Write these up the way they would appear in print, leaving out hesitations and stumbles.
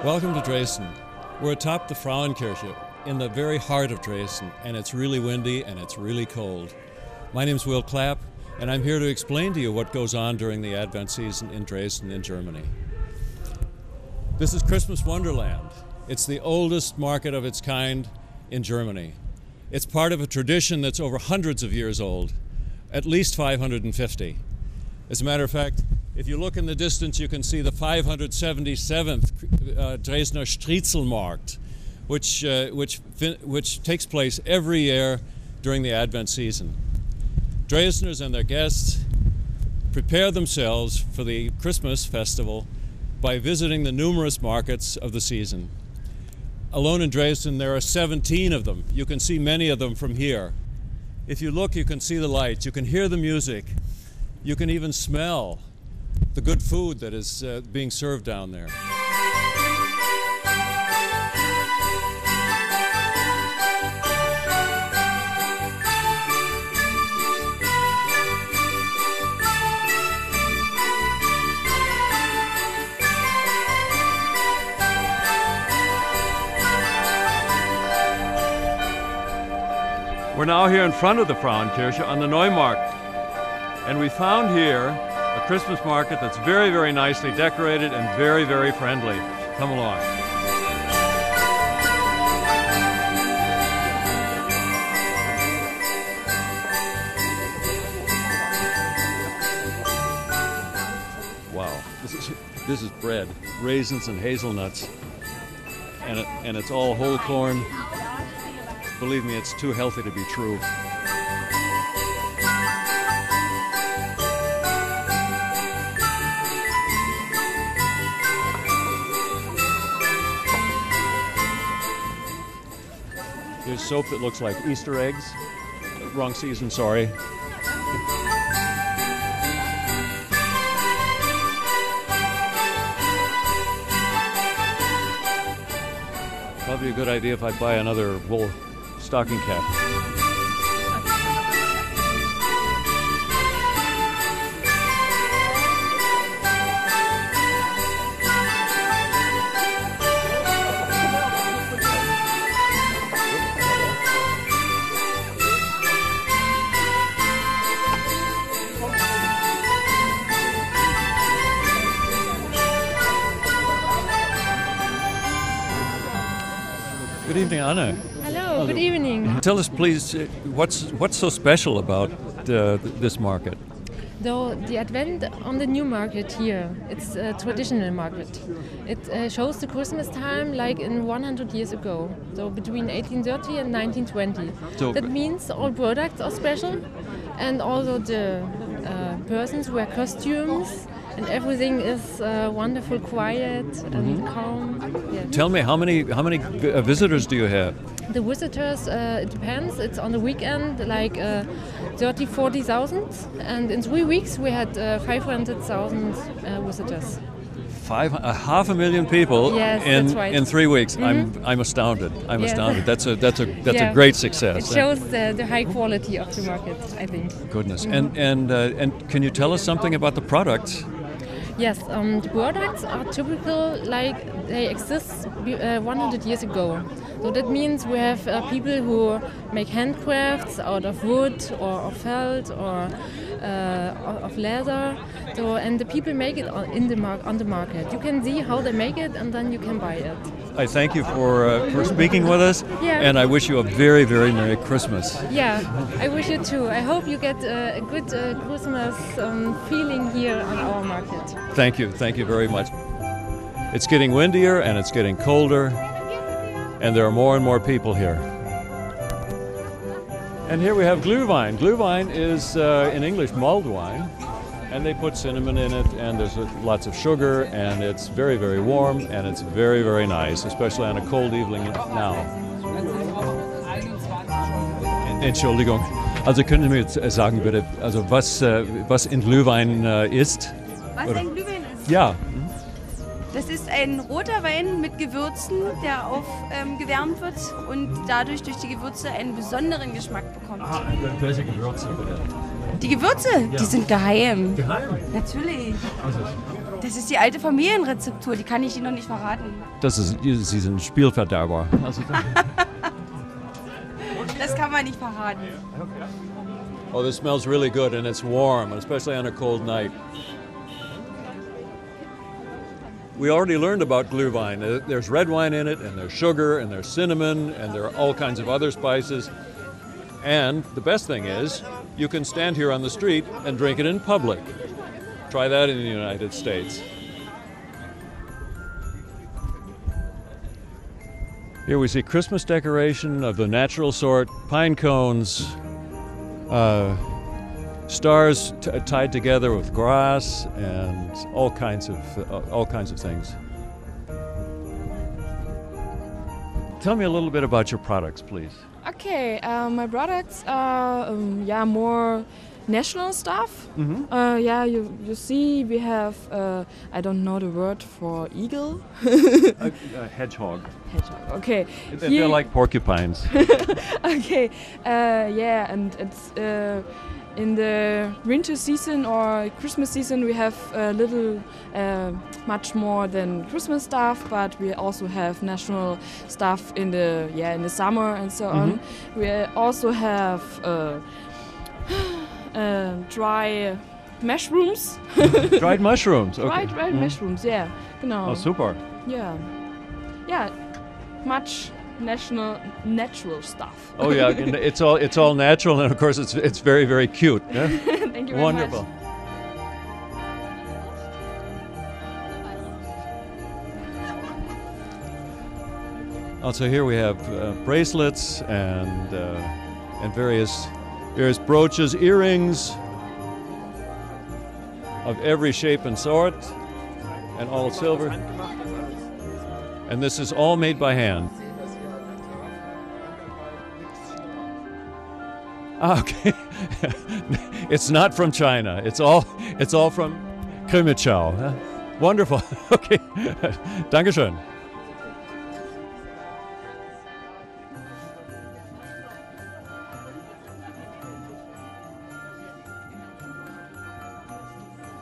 Welcome to Dresden. We're atop the Frauenkirche in the very heart of Dresden, and it's really windy and it's really cold. My name's Will Clapp, and I'm here to explain to you what goes on during the Advent season in Dresden in Germany. This is Christmas Wonderland. It's the oldest market of its kind in Germany. It's part of a tradition that's over hundreds of years old, at least 550. As a matter of fact, if you look in the distance, you can see the 577th Dresdner Striezelmarkt, which takes place every year during the Advent season. Dresdners and their guests prepare themselves for the Christmas festival by visiting the numerous markets of the season. Alone in Dresden, there are 17 of them. You can see many of them from here. If you look, you can see the lights, you can hear the music, you can even smell the good food that is being served down there. We're now here in front of the Frauenkirche on the Neumarkt, and we found here a Christmas market that's very, very nicely decorated and very, very friendly. Come along. Wow, this is bread, raisins and hazelnuts, and it's all whole corn. Believe me, it's too healthy to be true. Here's soap that looks like Easter eggs. Wrong season, sorry. Probably a good idea if I buy another wool stocking cap. Good evening, Anna. Hello, good evening. Tell us, please, what's so special about this market? So the Advent on the new market here, it's a traditional market. It shows the Christmas time like in 100 years ago, so between 1830 and 1920. So that means all products are special, and also the persons wear costumes, and everything is wonderful, quiet and calm. Yeah. Tell me, how many visitors do you have? The visitors, it depends. It's on the weekend, like 30,000-40,000, and in 3 weeks we had 500,000 visitors. 500,000 people yes, in that's right. in 3 weeks. Mm-hmm. I'm astounded. I'm yeah. astounded. That's yeah. a great success. It shows the high quality of the market, I think. Goodness. Mm-hmm. And can you tell us something about the products? Yes, the products are typical like they exist 100 years ago. So that means we have people who make handcrafts out of wood or of felt or of leather. So and the people make it on the market. You can see how they make it, and then you can buy it. I thank you for speaking with us, yeah. And I wish you a very, very Merry Christmas. Yeah, I wish you too. I hope you get a good Christmas feeling here on our market. Thank you very much. It's getting windier and it's getting colder, and there are more and more people here. And here we have Glühwein. Glühwein is in English mulled wine, and they put cinnamon in it, and there's lots of sugar, and it's very, very warm, and it's very, very nice, especially on a cold evening now. Entschuldigung, also können Sie mir jetzt sagen bitte, also was in Glühwein ist? Was ein Glühwein ist? Ja. Das ist ein roter Wein mit Gewürzen, der aufgewärmt wird und dadurch durch die Gewürze einen besonderen Geschmack bekommt. Welche Gewürze bitte? Die Gewürze, ja. Die sind geheim. Geheim? Natürlich. Also. Das ist die alte Familienrezeptur, die kann ich Ihnen noch nicht verraten. Sie sind Spielverderber. Also, Das kann man nicht verraten. oh, this smells really good and it's warm, especially on a cold night. We already learned about Glühwein. There's red wine in it, and there's sugar, and there's cinnamon, and there are all kinds of other spices. And the best thing is, you can stand here on the street and drink it in public. Try that in the United States. Here we see Christmas decoration of the natural sort, pine cones, stars tied together with grass, and all kinds of things. Tell me a little bit about your products, please. Okay, my products are more national stuff. You see, we have I don't know the word for eagle. A hedgehog. Hedgehog. Okay. They're like porcupines. Okay. And it's in the winter season or Christmas season we have a little much more than Christmas stuff, but we also have national stuff in the summer and so on. We also have dry mushrooms. Dried mushrooms. Okay. Dried mushrooms. Yeah. Genau. Oh, super. Yeah. Much natural stuff. Oh yeah, and it's all natural, and of course it's very, very cute. Yeah? Thank you very Wonderful. much. Also, here we have bracelets and various brooches, earrings of every shape and sort, and all silver. And this is all made by hand. Okay, it's not from China. It's all from Krimitschau. Huh? Wonderful. Okay, Dankeschön.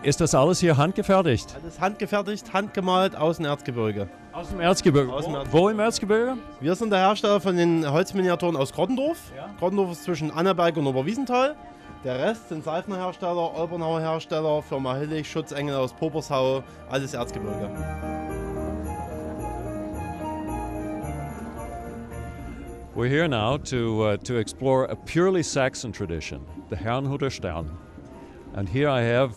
Ist das alles hier handgefertigt? Alles handgefertigt, handgemalt aus dem Erzgebirge. Aus dem Erzgebirge? Wo im Erzgebirge? Wir sind der Hersteller von den Holzminiaturen aus Grottendorf. Ja. Grottendorf ist zwischen Annaberg und Oberwiesenthal. Der Rest sind Seifner Hersteller, Olbernauer Hersteller, Firma Hillig, Schutzengel aus Popersau, alles Erzgebirge. We're here now to explore a purely Saxon tradition, the Herrnhuter Stern. And here I have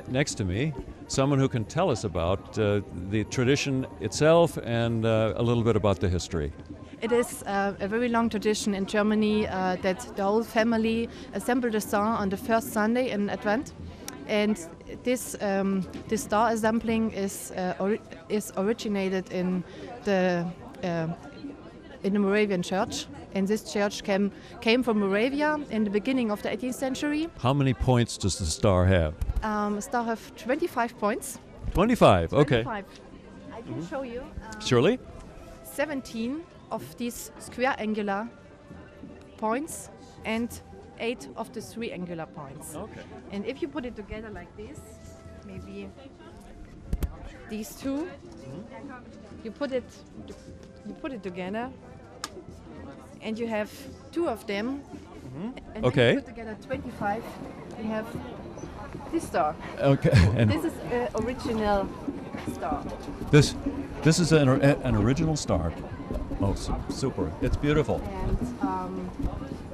next to me someone who can tell us about the tradition itself and a little bit about the history. It is a very long tradition in Germany that the whole family assembled a star on the first Sunday in Advent, and this star assembling is originated in the Moravian Church. And this church came from Moravia in the beginning of the 18th century. How many points does the star have? The star have 25 points. 25, okay. 25. I can show you. Surely? 17 of these square angular points and 8 of the three angular points. Okay. And if you put it together like this, maybe these two, you put it together, and you have two of them. And Okay. then you put together 25. You have this star. Okay. And This is an original star. this is an original star. Oh, super! It's beautiful. And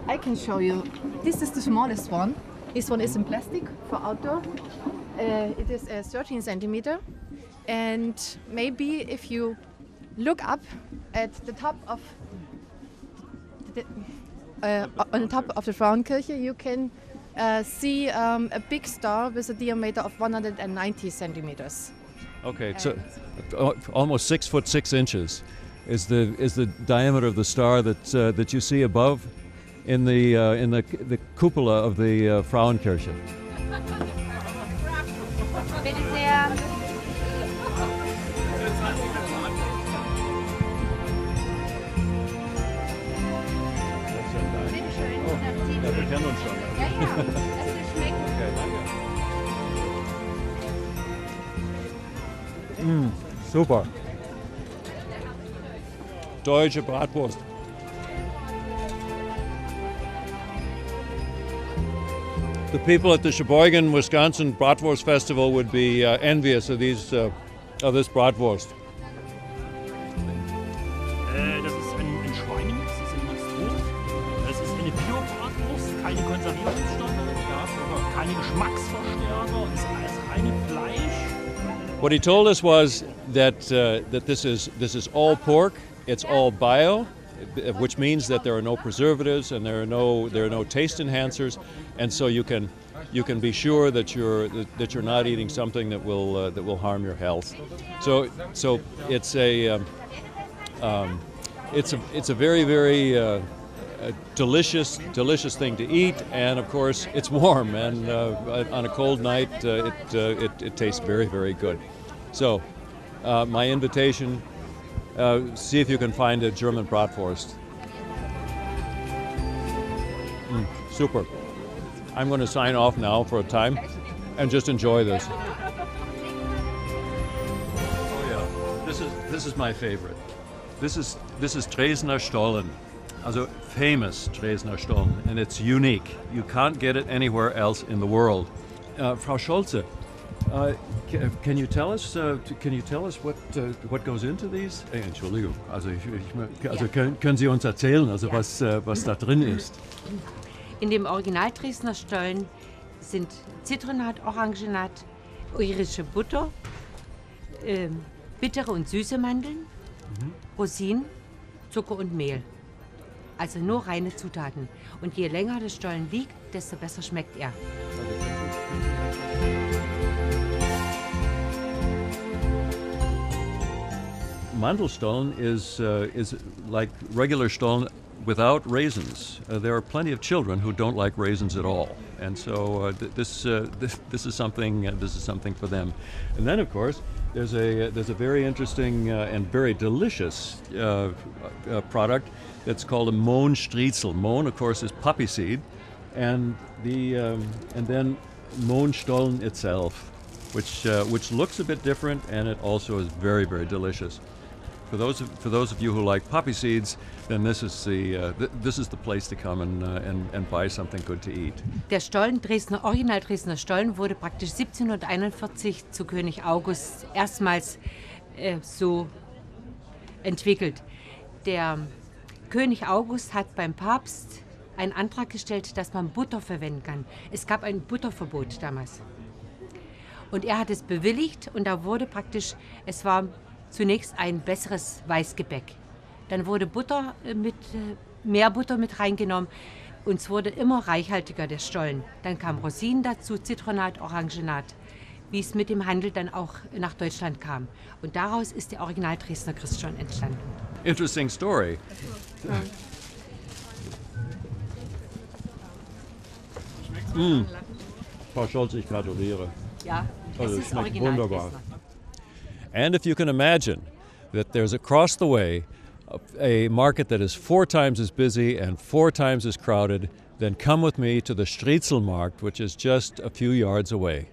I can show you. This is the smallest one. This one is in plastic for outdoor. It is 13 centimeter. And maybe if you look up at the top of on the top of the Frauenkirche, you can see a big star with a diameter of 190 centimeters. Okay, so almost 6'6" is the diameter of the star that you see above in the cupola of the Frauenkirche. Bitte sehr. Ja, wir kennen uns schon. Ja, lass dir schmecken. Okay, danke. Super. Deutsche Bratwurst. The people at the Sheboygan, Wisconsin Bratwurst Festival would be envious of of this Bratwurst. Das ist ein Schweinemix, das ist ein Mixtur. Das ist eine Bio-Bratwurst, keine Konservierungsstoffe, keine Geschmacksverstärker, ist alles reine Fleisch. What he told us was that this is all pork. It's all bio, which means that there are no preservatives and there are no taste enhancers, and so you can be sure that you're not eating something that will harm your health. So it's a very delicious thing to eat, and of course it's warm, and on a cold night it tastes very good. So my invitation. See if you can find a German Bratwurst. Super. I'm going to sign off now for a time and just enjoy this. Oh yeah, this is my favorite. This is Dresdner Stollen, also famous Dresdner Stollen, and it's unique. You can't get it anywhere else in the world. Frau Scholze, can you tell us what goes into these? Entschuldigung, also können Sie uns erzählen, also was da drin ist? In dem Original Dresdner Stollen sind Zitronat, Orangenat, irische Butter, bittere und süße Mandeln, Rosinen, Zucker und Mehl. Also nur reine Zutaten. Und je länger der Stollen liegt, desto besser schmeckt er. Mandelstollen is like regular Stollen without raisins. There are plenty of children who don't like raisins at all, and so this is something for them. And then, of course, there's a very interesting and very delicious product that's called a Mohnstriezel. Mohn, of course, is poppy seed, and then Mohnstollen itself, which looks a bit different, and it also is very delicious. For those of you who like poppy seeds, then this is the place to come and buy something good to eat. Der Stollen, Original Dresdner Stollen, wurde praktisch 1741 zu König August erstmals so entwickelt. Der König August hat beim Papst einen Antrag gestellt, dass man Butter verwenden kann. Es gab ein Butterverbot damals. Und er hat es bewilligt, und da wurde praktisch, es war zunächst ein besseres Weißgebäck. Dann wurde mehr Butter mit reingenommen, und es wurde immer reichhaltiger, der Stollen. Dann kam Rosinen dazu, Zitronat, Orangenat, wie es mit dem Handel dann auch nach Deutschland kam. Und daraus ist der Original Dresdner Christstollen entstanden. Interesting story. Frau Scholz, ich gratuliere. Ja, Also, es ist schmeckt Original wunderbar. Dresdner. And if you can imagine that there's across the way a market that is 4 times as busy and 4 times as crowded, then come with me to the Striezelmarkt, which is just a few yards away.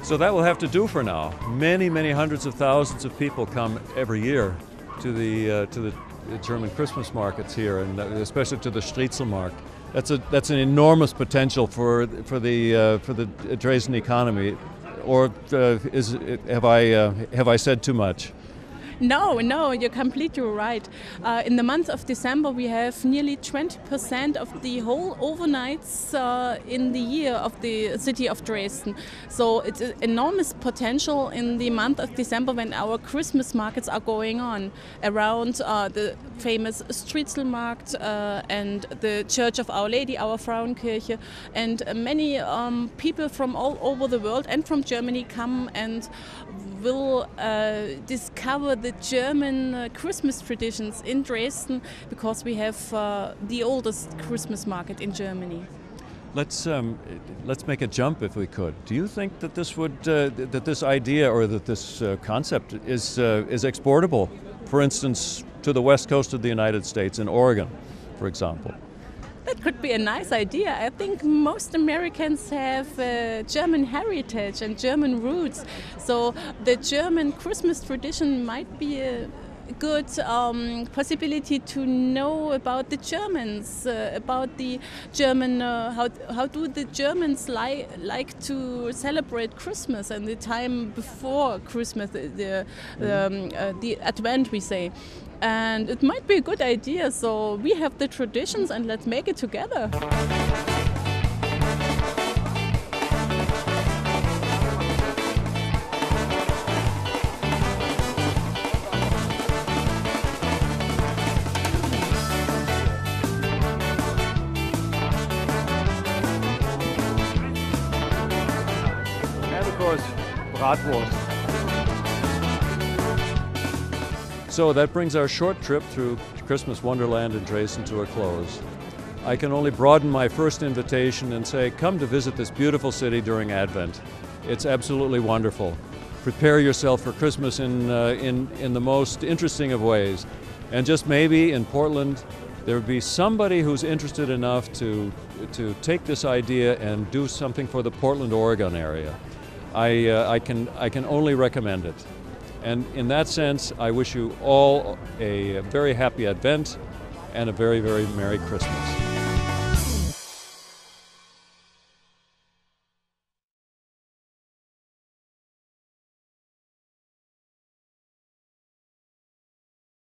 So that will have to do for now. Many hundreds of thousands of people come every year to the German Christmas markets here, and especially to the Striezelmarkt. That's an enormous potential for the Dresden economy. Or have I said too much? No, you're completely right. In the month of December, we have nearly 20% of the whole overnights in the year of the city of Dresden. So it's an enormous potential in the month of December when our Christmas markets are going on around the famous Striezelmarkt and the Church of Our Lady, our Frauenkirche, and many people from all over the world and from Germany come and will discover the German Christmas traditions in Dresden, because we have the oldest Christmas market in Germany. Let's make a jump if we could. Do you think that this would that this idea or that this concept is exportable, for instance, to the west coast of the United States, in Oregon, for example? That could be a nice idea. I think most Americans have German heritage and German roots, so the German Christmas tradition might be a good possibility to know about the Germans, about the German, how do the Germans like to celebrate Christmas and the time before Christmas, the Advent, we say. And it might be a good idea, so we have the traditions and let's make it together. And of course, bratwurst. So that brings our short trip through Christmas Wonderland in Dresden to a close. I can only broaden my first invitation and say, come to visit this beautiful city during Advent. It's absolutely wonderful. Prepare yourself for Christmas in the most interesting of ways. And just maybe in Portland, there would be somebody who's interested enough to take this idea and do something for the Portland, Oregon area. I can only recommend it. And in that sense, I wish you all a very happy Advent and a very, very Merry Christmas.